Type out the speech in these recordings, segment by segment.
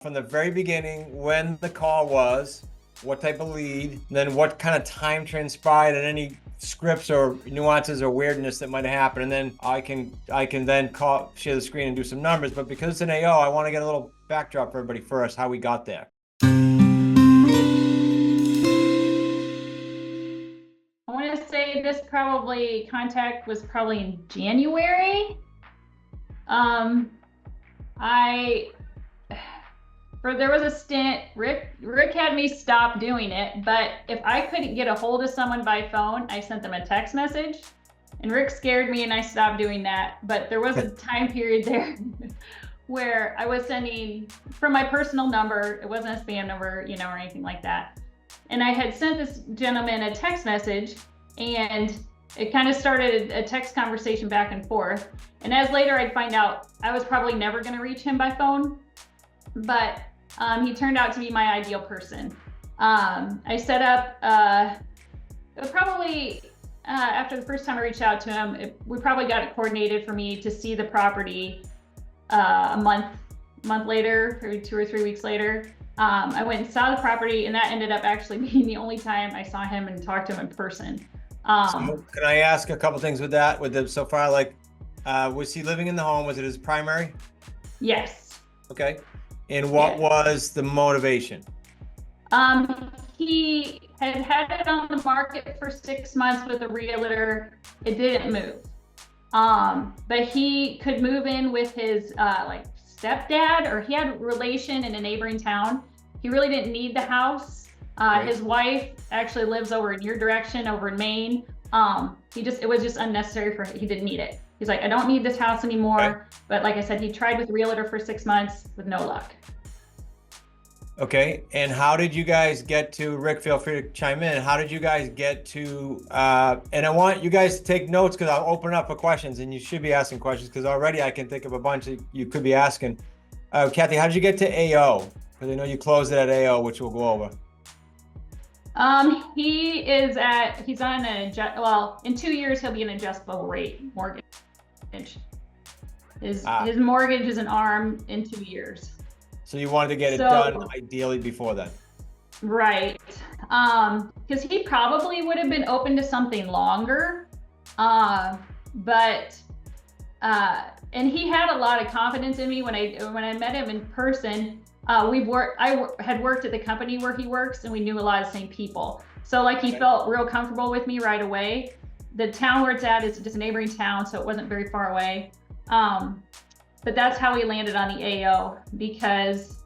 from the very beginning, when the call was, what type of lead, and then what kind of time transpired, and any scripts or nuances or weirdness that might have happened, and then I can then share the screen and do some numbers. But because it's an AO, I want to get a little backdrop for everybody first, how we got there. I want to say this contact was probably in January. There was a stint, Rick had me stop doing it, but if I couldn't get a hold of someone by phone, I sent them a text message, and Rick scared me and I stopped doing that. But there was a time period there where I was sending from my personal number. It wasn't a spam number, or anything like that. And I had sent this gentleman a text message, and it kind of started a text conversation back and forth. And as later I'd find out, I was probably never going to reach him by phone, but he turned out to be my ideal person. I set up, after the first time I reached out to him, we probably got it coordinated for me to see the property a month later, maybe 2 or 3 weeks later. I went and saw the property, and that ended up actually being the only time I saw him and talked to him in person. So can I ask a couple things with that? So far, was he living in the home? Was it his primary? Yes. Okay. And what was the motivation? He had it on the market for 6 months with a realtor. It didn't move. But he could move in with his stepdad, or he had a relation in a neighboring town. He really didn't need the house. Right. His wife actually lives over in your direction, over in Maine. It was just unnecessary he didn't need it. He's like, I don't need this house anymore. Okay. But like I said, he tried with a realtor for 6 months with no luck. Okay, and how did you guys get to, Rick, feel free to chime in. How did you guys get to, and I want you guys to take notes, because I'll open up for questions, and you should be asking questions, because already I can think of a bunch that you could be asking. Kathy, how did you get to AO? Because I know you closed it at AO, which we'll go over. He's on in 2 years, he'll be an adjustable rate mortgage. His mortgage is an ARM in 2 years. So you wanted to get it done ideally before then. Right. Because he probably would have been open to something longer. And he had a lot of confidence in me when I met him in person. I had worked at the company where he works, and we knew a lot of the same people. So he felt real comfortable with me right away. The town where it's at is just a neighboring town, so it wasn't very far away. But that's how we landed on the AO, because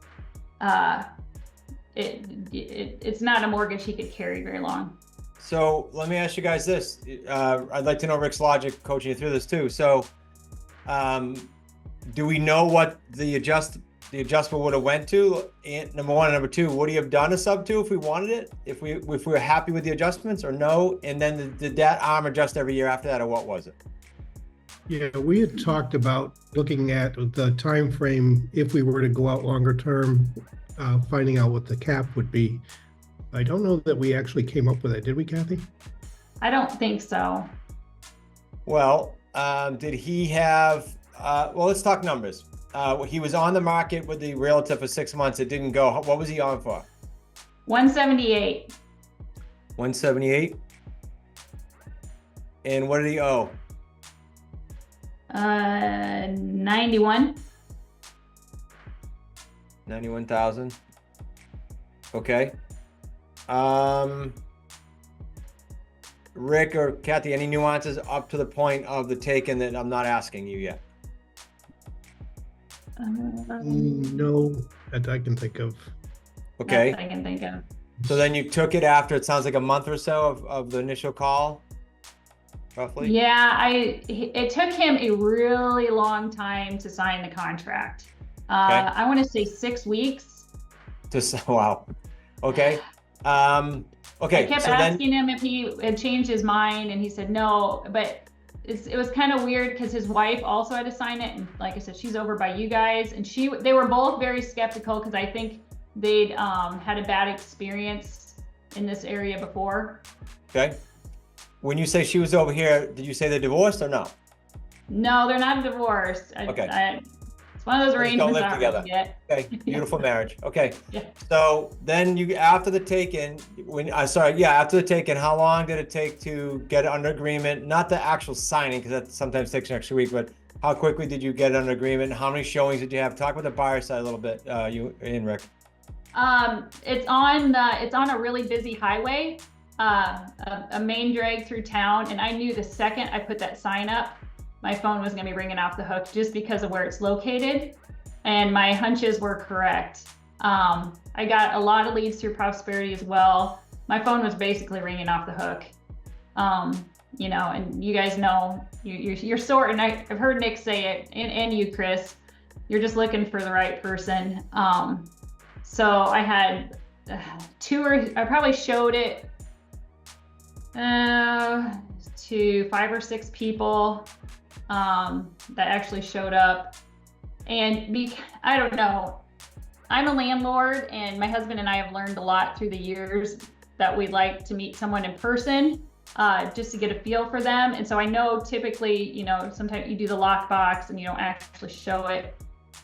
it's not a mortgage he could carry very long. So let me ask you guys this. I'd like to know Rick's logic coaching you through this too. So do we know what the adjustment would have went to? And number one, and number two, would he have done a sub two if we wanted it? If we were happy with the adjustments, or no? And then did that ARM adjust every year after that, or what was it? Yeah, we had talked about looking at the time frame if we were to go out longer term, finding out what the cap would be. I don't know that we actually came up with it. Did we, Kathy? I don't think so. Well, did he have, let's talk numbers. He was on the market with the realtor for 6 months. It didn't go. What was he on for? 178. 178? And what did he owe? 91. 91,000. Okay. Rick or Kathy, any nuances up to the point of the taken that I'm not asking you yet? No, that I can think of. Okay. That I can think of. So then you took it after, it sounds like a month or so of the initial call, roughly? Yeah, it took him a really long time to sign the contract. I want to say 6 weeks. Wow. Okay. Okay. I kept asking him if he had changed his mind, and he said no, but it was kind of weird because his wife also had to sign it, and like I said, she's over by you guys, and they were both very skeptical because I think they'd had a bad experience in this area before. Okay. When you say she was over here, did you say they're divorced or no? No, they're not divorced. Okay. As It's one of those Don't arrangements live I don't together. really get. Okay, beautiful marriage. Okay. Yeah. So then after the take-in, after the take-in, how long did it take to get it under agreement? Not the actual signing, because that sometimes takes an extra week, but how quickly did you get it under agreement? How many showings did you have? Talk about the buyer side a little bit, you and Rick. It's on a really busy highway, a main drag through town, and I knew the second I put that sign up, my phone was going to be ringing off the hook just because of where it's located, and my hunches were correct. I got a lot of leads through Prosperity as well. My phone was basically ringing off the hook. You know, and you guys know you're sorting. I've heard Nick say it, and you, Chris. You're just looking for the right person. So I had I probably showed it to 5 or 6 people that actually showed up. And I don't know, I'm a landlord, and my husband and I have learned a lot through the years that we'd like to meet someone in person, just to get a feel for them. And so I know typically, you know, sometimes you do the lockbox and you don't actually show it.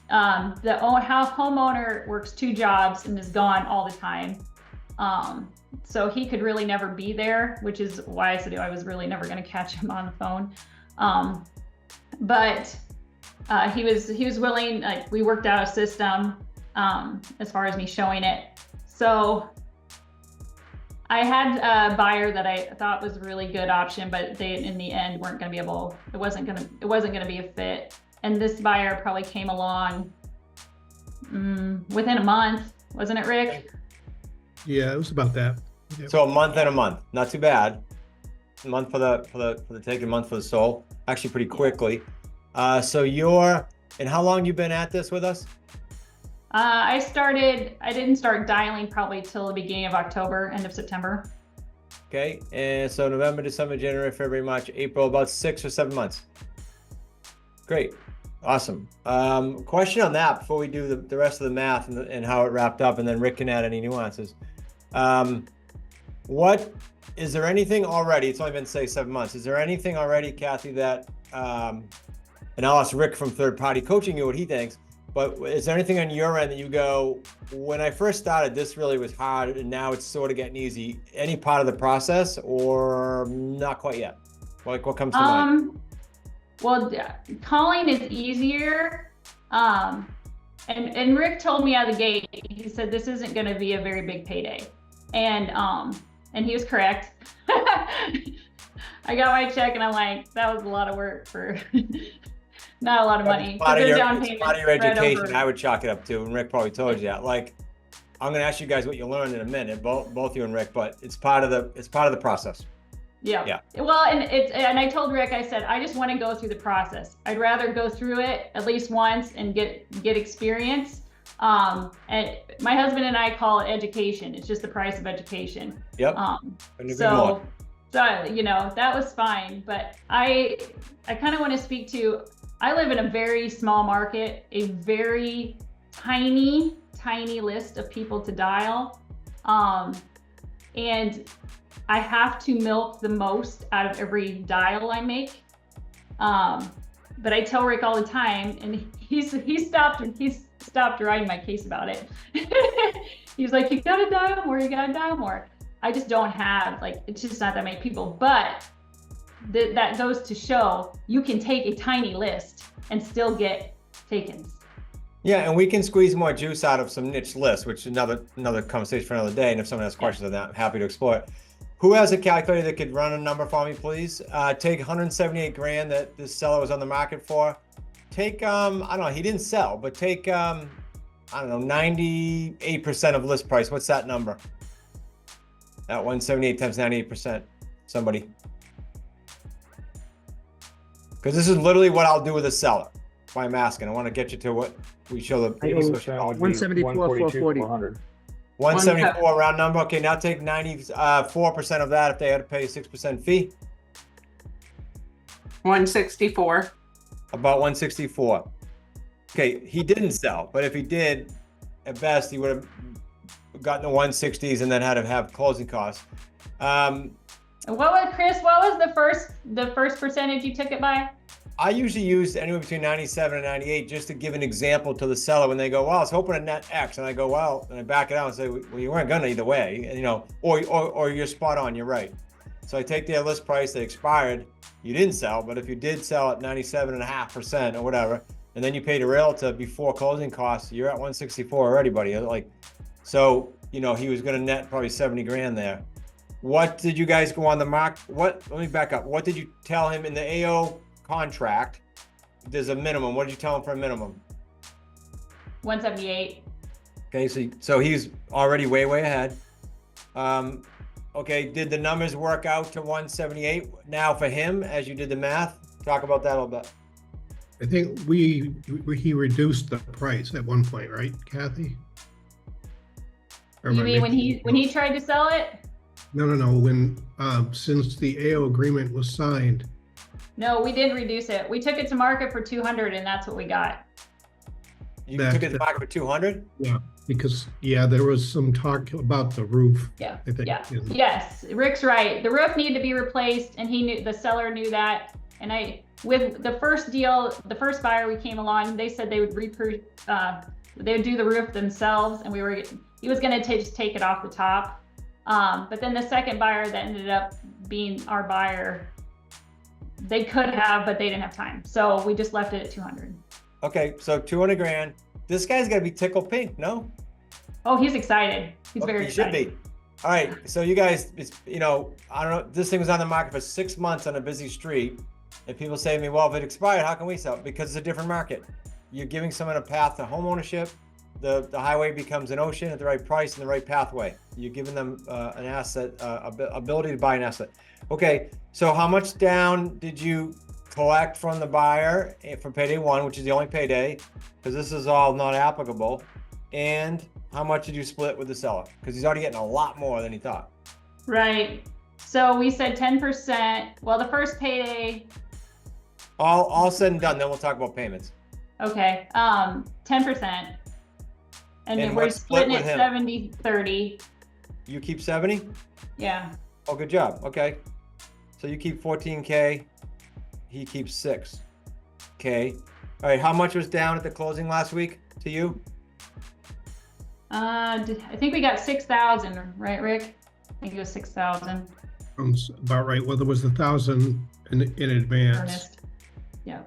The homeowner works 2 jobs and is gone all the time. So he could really never be there, which is why I said I was really never going to catch him on the phone. But he was willing. Like, we worked out a system as far as me showing it. So I had a buyer that I thought was a really good option, but they in the end weren't going to be able. It wasn't going to be a fit. And this buyer probably came along within a month, wasn't it, Rick? Yeah, it was about that. Yep. So a month and a month, not too bad. A month for the take, a month for the sold. Actually, pretty quickly. And how long you been at this with us? I didn't start dialing probably till the beginning of October, end of September. Okay, and so November, December, January, February, March, April, about 6 or 7 months. Great, awesome. Question on that before we do the rest of the math and how it wrapped up, and then Rick can add any nuances. Is there anything already, it's only been, say, 7 months, is there anything already, Kathy, that, and I'll ask Rick from Third Party Coaching you what he thinks, but is there anything on your end that you go, when I first started, this really was hard, and now it's sort of getting easy? Any part of the process, or not quite yet? Like, what comes to mind? Well, calling is easier. And Rick told me out of the gate, he said, this isn't going to be a very big payday. And he was correct. I got my check and I'm like, that was a lot of work for not a lot of money. Part of your education, I would chalk it up to, and Rick probably told you that. Like, I'm going to ask you guys what you learned in a minute, both you and Rick, but it's part of the process. Yeah. Well, and I told Rick, I said, I just want to go through the process. I'd rather go through it at least once and get experience. And my husband and I call it education. It's just the price of education. Yep. So you know, that was fine. But I kind of want to speak to, I live in a very small market, a very tiny list of people to dial. And I have to milk the most out of every dial I make. But I tell Rick all the time, and he's stopped riding my case about it. He's like, you gotta dial more. I just don't have, like, it's just not that many people. But that goes to show you can take a tiny list and still get takens. Yeah, and we can squeeze more juice out of some niche lists, which is another conversation for another day. And if someone has questions on that, I'm happy to explore it. Who has a calculator that could run a number for me, please? Take 178 grand that this seller was on the market for. Take, I don't know, he didn't sell, but take, I don't know, 98% of list price. What's that number? That 178 times 98%. Somebody. Because this is literally what I'll do with a seller. That's why I'm asking. I want to get you to what we show the 174, 440. 174 round number. Okay, now take 94% of that if they had to pay a 6% fee. 164. About 164. Okay, he didn't sell, but if he did, at best, he would have gotten the 160s and then had to have closing costs. What was, Chris, what was the first percentage you took it by? I usually use anywhere between 97 and 98 just to give an example to the seller when they go, well, I was hoping to net X. And I go, well, and I back it out and say, well, you weren't gonna either way, and, you know, or you're spot on, you're right. So I take their list price, they expired, you didn't sell, but if you did sell at 97.5% or whatever, and then you paid a realtor before closing costs, you're at 164 already, buddy. Like, so, you know, he was gonna net probably 70 grand there. What did you guys go on the mark? Let me back up. What did you tell him in the AO contract? There's a minimum. What did you tell him for a minimum? 178. Okay, so he's already way ahead. Okay, did the numbers work out to 178 now for him as you did the math? Talk about that a little bit. I think he reduced the price at one point, right, Kathy? Or You am I mean when he tried to sell it? No. When since the AO agreement was signed, No, we did reduce it. We took it to market for 200, and that's what we got. You took it to market for 200? yeah, because there was some talk about the roof. Yeah. I think. Yeah. Yes, Rick's right. The roof needed to be replaced, and the seller knew that. And with the first deal, the first buyer we came along, they said they would they would do the roof themselves, and he was going to just take it off the top. But then the second buyer that ended up being our buyer, they could have, but they didn't have time. So we just left it at 200. Okay, so 200 grand. This guy's got to be tickled pink, no? Oh, he's excited. He's very excited. He should be. All right, so you guys, I don't know, this thing was on the market for 6 months on a busy street. And people say to me, well, if it expired, how can we sell it? Because it's a different market. You're giving someone a path to home ownership. The highway becomes an ocean at the right price and the right pathway. You're giving them an asset, ability to buy an asset. Okay, so how much down did you collect from the buyer for payday one, which is the only payday, because this is all not applicable? And how much did you split with the seller? Because he's already getting a lot more than he thought. Right. So we said 10%. Well, the first payday. All said and done, then we'll talk about payments. Okay. 10%. And then we're splitting it 70-30. You keep 70? Yeah. Oh, good job. Okay. So you keep 14K. He keeps 6K. All right. How much was down at the closing last week to you? I think we got 6,000, right, Rick? I think it was 6,000. About right. Well, there was 1,000 in advance. Ernest. Yeah.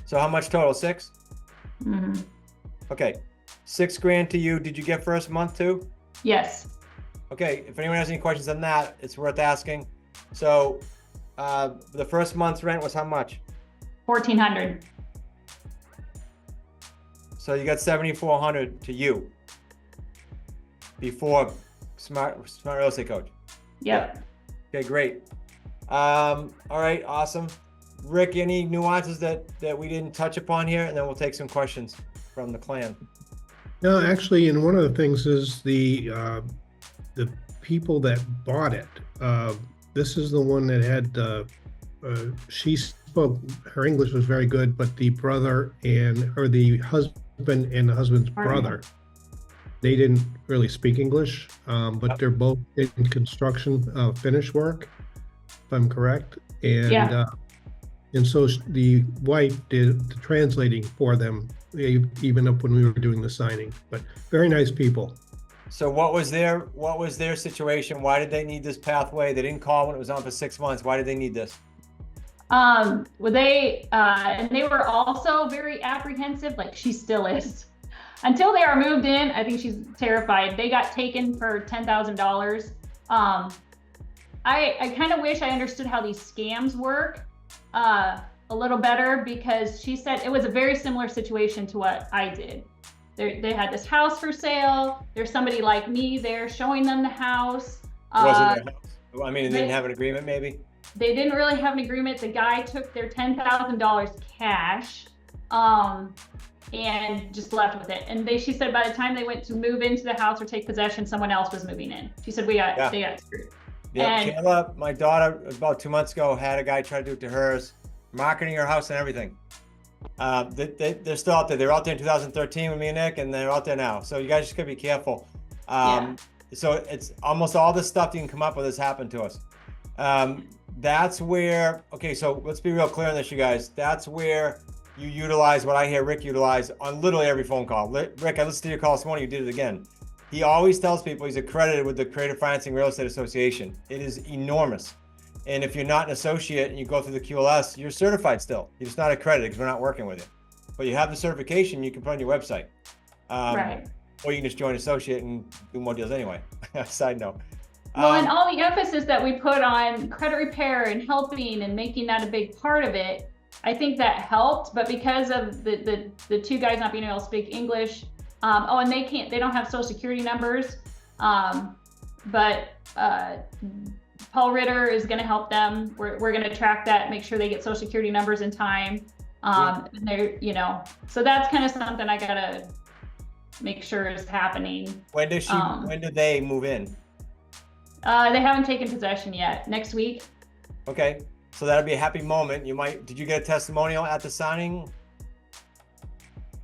So how much total? 6? Mm-hmm. Okay. 6 grand to you. Did you get first month too? Yes. Okay. If anyone has any questions on that, it's worth asking. So the first month's rent was how much? 1,400. So you got 7,400 to you before smart real estate coach. Yep. Okay, great. All right, awesome. Rick, any nuances that we didn't touch upon here? And then we'll take some questions from the clan. No, actually, and one of the things is the people that bought it. This is the one that had, she spoke, her English was very good, but the brother or the husband and the husband's brother, they didn't really speak English, but they're both in construction finish work, if I'm correct. And and so the wife did the translating for them, even up when we were doing the signing. But very nice people. So what was their situation? Why did they need this pathway? They didn't call when it was on for 6 months. Why did they need this? Well, they were also very apprehensive, like she still is. Until they are moved in, I think she's terrified. They got taken for $10,000. I kind of wish I understood how these scams work a little better, because she said it was a very similar situation to what I did. They had this house for sale. There's somebody like me there showing them the house. Wasn't their house? I mean, they didn't have an agreement, maybe? They didn't really have an agreement. The guy took their $10,000 cash and just left with it. And she said by the time they went to move into the house or take possession, someone else was moving in. She said they got screwed. Yeah, Kayla, my daughter, about 2 months ago, had a guy try to do it to hers, marketing her house and everything. They're still out there. They were out there in 2013 with me and Nick, and they're out there now. So you guys just gotta be careful. So it's almost all the stuff you can come up with has happened to us. that's where, okay, so let's be real clear on this, you guys. That's where you utilize what I hear Rick utilize on literally every phone call. Rick, I listened to your call this morning. You did it again. He always tells people he's accredited with the Creative Financing Real Estate Association. It is enormous. And if you're not an associate and you go through the QLS, you're certified still. You're just not accredited because we're not working with you. But you have the certification, you can put on your website. Right. Or you can just join associate and do more deals anyway. Side note. Well, and all the emphasis that we put on credit repair and helping and making that a big part of it, I think that helped. But because of the two guys not being able to speak English, and they don't have social security numbers, but Paul Ritter is going to help them. We're going to track that, make sure they get social security numbers in time. They're, so that's kind of something I gotta make sure is happening. When do they move in? They haven't taken possession yet. Next week. Okay, so that'll be a happy moment. Did you get a testimonial at the signing?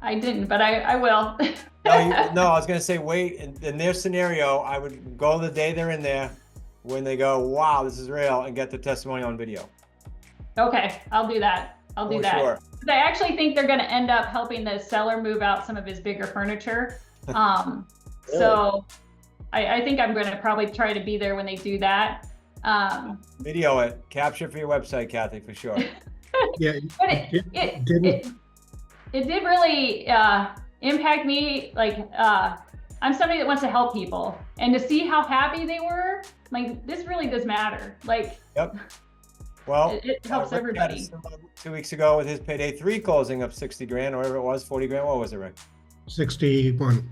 I didn't, but I will. No, I was gonna say, wait, in their scenario, I would go the day they're in there when they go, wow, this is real, and get the testimonial on video. Okay, I'll do that. I'll do that. Sure. But I actually think they're gonna end up helping the seller move out some of his bigger furniture. So I think I'm gonna probably try to be there when they do that. Video it, capture for your website, Kathy, for sure. Yeah. But it did really impact me. Like, I'm somebody that wants to help people, and to see how happy they were, like, this really does matter. Like, yep. Well, it helps Rick had everybody. 2 weeks ago with his payday 3 closing of 60 grand, or whatever it was, 40 grand. What was it, Rick? 61.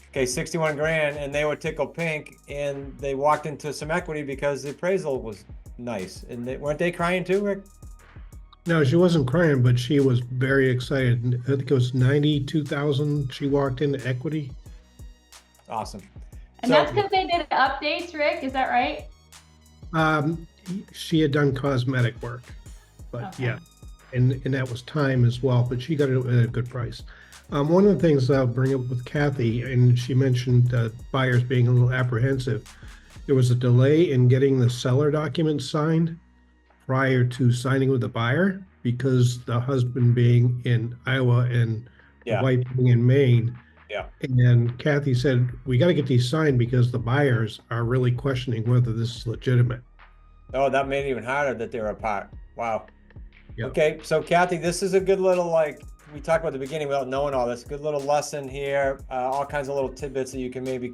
Okay, 61 grand, and they were tickled pink, and they walked into some equity because the appraisal was nice. And weren't they crying too, Rick? No, she wasn't crying, but she was very excited. I think it was 92,000. She walked into equity. Awesome. And that's because they did updates, Rick. Is that right? She had done cosmetic work, but Okay. yeah, and that was time as well. But she got it at a good price. One of the things I'll bring up with Kathy, and she mentioned buyers being a little apprehensive. There was a delay in getting the seller documents signed prior to signing with the buyer because the husband being in Iowa and the wife being in Maine. Yeah. And Kathy said, we got to get these signed because the buyers are really questioning whether this is legitimate. Oh, that made it even harder that they were apart. Wow. Yep. Okay, so Kathy, this is a good little, like, we talked about at the beginning without knowing all this, good little lesson here, all kinds of little tidbits that you can maybe,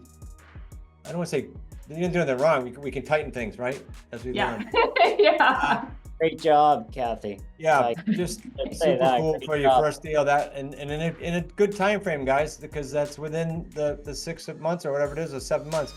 I don't want to say, you didn't do anything wrong, we can tighten things, right? As we learn. Yeah. Great job, Kathy. Yeah, Like, just let's say super that, cool great for your job. first deal, that, and in a good time frame, guys, because that's within the 6 months or whatever it is, or 7 months.